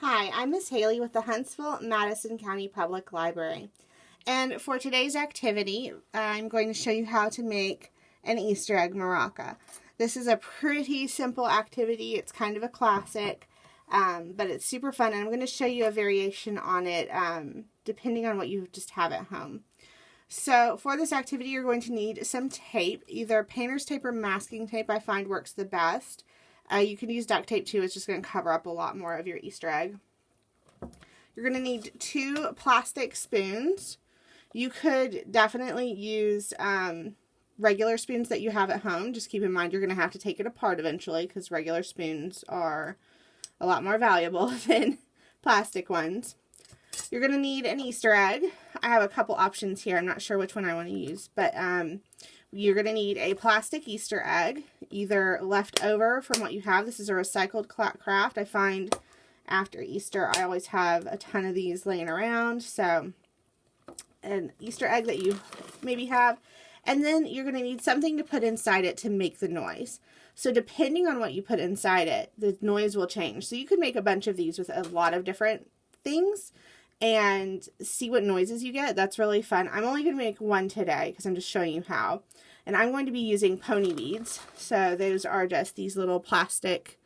Hi, I'm Miss Haley with the Huntsville-Madison County Public Library. And for today's activity, I'm going to show you how to make an Easter egg maraca. This is a pretty simple activity. It's kind of a classic, but it's super fun. And I'm going to show you a variation on it depending on what you just have at home. So for this activity, you're going to need some tape, either painter's tape or masking tape I find works the best. You can use duct tape too. It's just going to cover up a lot more of your Easter egg. You're going to need 2 plastic spoons. You could definitely use regular spoons that you have at home. Just keep in mind you're going to have to take it apart eventually because regular spoons are a lot more valuable than plastic ones. You're going to need an Easter egg. I have a couple options here. I'm not sure which one I want to use, but you're going to need a plastic Easter egg, either left over from what you have. This is a recycled craft. I find after Easter, I always have a ton of these laying around. So an Easter egg that you maybe have. And then you're going to need something to put inside it to make the noise. So depending on what you put inside it, the noise will change. So you could make a bunch of these with a lot of different things and see what noises you get. That's really fun. I'm only going to make one today because I'm just showing you how. And I'm going to be using pony beads. So those are just these little plastic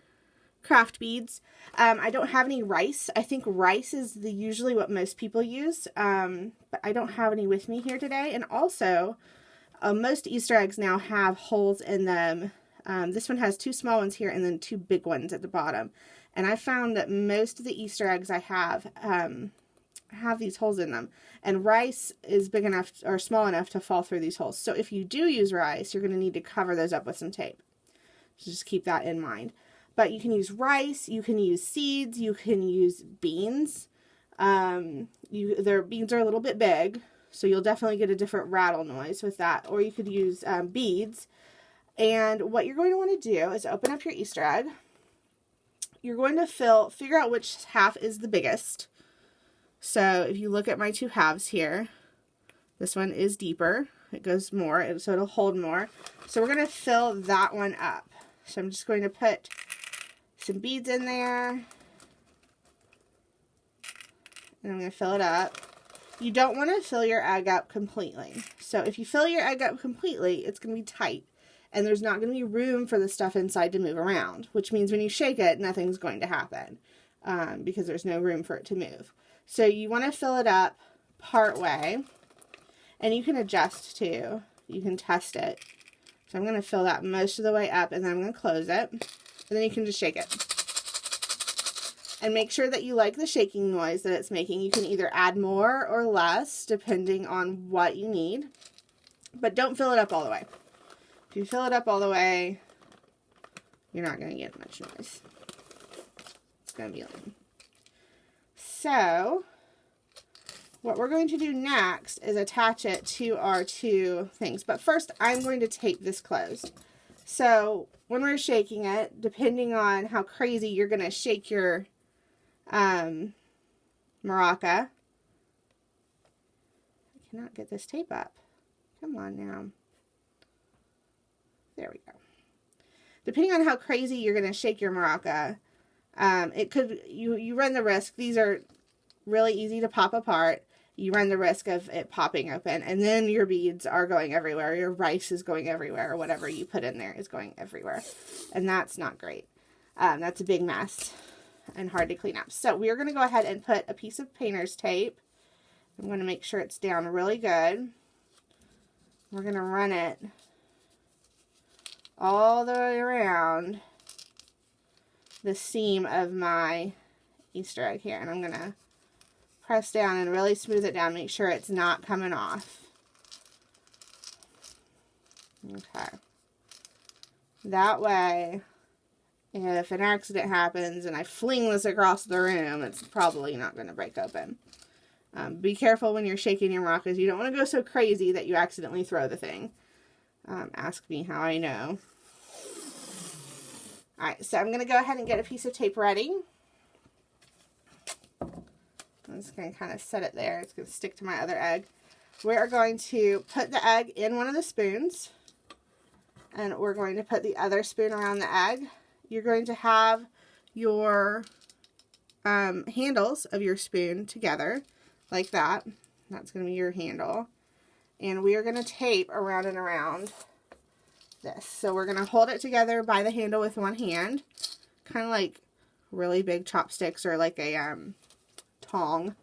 craft beads. I don't have any rice. I think rice is usually what most people use. But I don't have any with me here today. And also, most Easter eggs now have holes in them. This one has 2 small ones here and then 2 big ones at the bottom. And I found that most of the Easter eggs I have these holes in them, and rice is big enough or small enough to fall through these holes. So if you do use rice, you're going to need to cover those up with some tape. So just keep that in mind. But you can use rice, you can use seeds, you can use beans. Their beans are a little bit big, so you'll definitely get a different rattle noise with that. Or you could use beads. And what you're going to want to do is open up your Easter egg. You're going to figure out which half is the biggest. So if you look at my 2 halves here, this one is deeper. It goes more, so it'll hold more. So we're going to fill that one up. So I'm just going to put some beads in there. And I'm going to fill it up. You don't want to fill your egg up completely. So if you fill your egg up completely, it's going to be tight. And there's not going to be room for the stuff inside to move around, which means when you shake it, nothing's going to happen because there's no room for it to move. So you want to fill it up part way, and you can adjust too. You can test it. So I'm going to fill that most of the way up, and then I'm going to close it, and then you can just shake it. And make sure that you like the shaking noise that it's making. You can either add more or less depending on what you need, but don't fill it up all the way. If you fill it up all the way, you're not going to get much noise. It's going to be lame. So, what we're going to do next is attach it to our 2 things. But first, I'm going to tape this closed. So, when we're shaking it, depending on how crazy you're going to shake your maraca. I cannot get this tape up. Come on now. There we go. Depending on how crazy you're going to shake your maraca, it could, you run the risk. These are really easy to pop apart. You run the risk of it popping open, and then your beads are going everywhere. Your rice is going everywhere, or whatever you put in there is going everywhere. And that's not great. That's a big mess and hard to clean up. So we are going to go ahead and put a piece of painter's tape. I'm going to make sure it's down really good. We're going to run it all the way around the seam of my Easter egg here, and I'm going to press down and really smooth it down, make sure it's not coming off. Okay. That way, if an accident happens and I fling this across the room, it's probably not going to break open. Be careful when you're shaking your maracas. You don't want to go so crazy that you accidentally throw the thing. Ask me how I know. Alright, so I'm going to go ahead and get a piece of tape ready. I'm just going to kind of set it there. It's going to stick to my other egg. We are going to put the egg in one of the spoons. And we're going to put the other spoon around the egg. You're going to have your handles of your spoon together like that. That's going to be your handle. And we are going to tape around and around this. So we're going to hold it together by the handle with one hand, kind of like really big chopsticks or like a tong.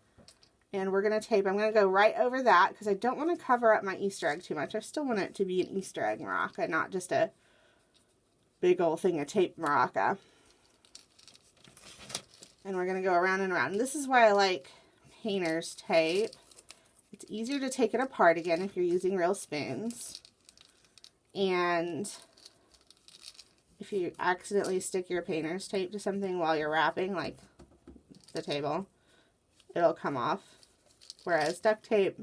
And we're going to tape. I'm going to go right over that because I don't want to cover up my Easter egg too much. I still want it to be an Easter egg maraca, not just a big old thing of tape maraca. And we're going to go around and around. And this is why I like painter's tape. It's easier to take it apart again if you're using real spoons. And if you accidentally stick your painter's tape to something while you're wrapping, like the table, it'll come off. Whereas duct tape,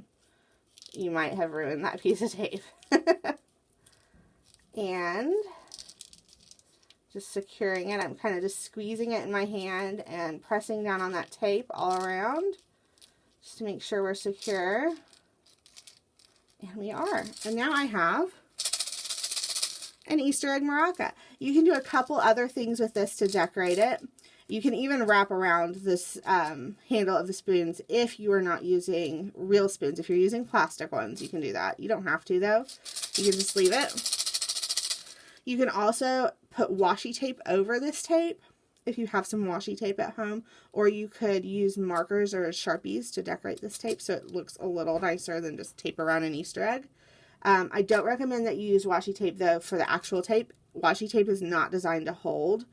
you might have ruined that piece of tape. And just securing it, I'm kind of just squeezing it in my hand and pressing down on that tape all around, just to make sure we're secure. And we are. And now I have an Easter egg maraca. You can do a couple other things with this to decorate it. You can even wrap around this handle of the spoons if you are not using real spoons. If you're using plastic ones, you can do that. You don't have to, though. You can just leave it. You can also put washi tape over this tape if you have some washi tape at home, or you could use markers or Sharpies to decorate this tape so it looks a little nicer than just tape around an Easter egg. I don't recommend that you use washi tape, though, for the actual tape. Washi tape is not designed to hold.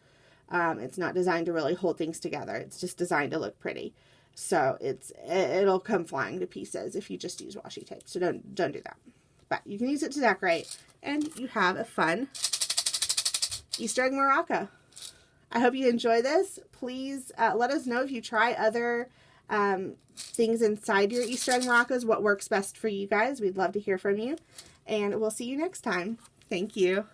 It's not designed to really hold things together. It's just designed to look pretty. So it'll come flying to pieces if you just use washi tape. So don't do that. But you can use it to decorate, and you have a fun Easter egg maraca. I hope you enjoy this. Please let us know if you try other things inside your Easter egg maracas, what works best for you guys. We'd love to hear from you. And we'll see you next time. Thank you.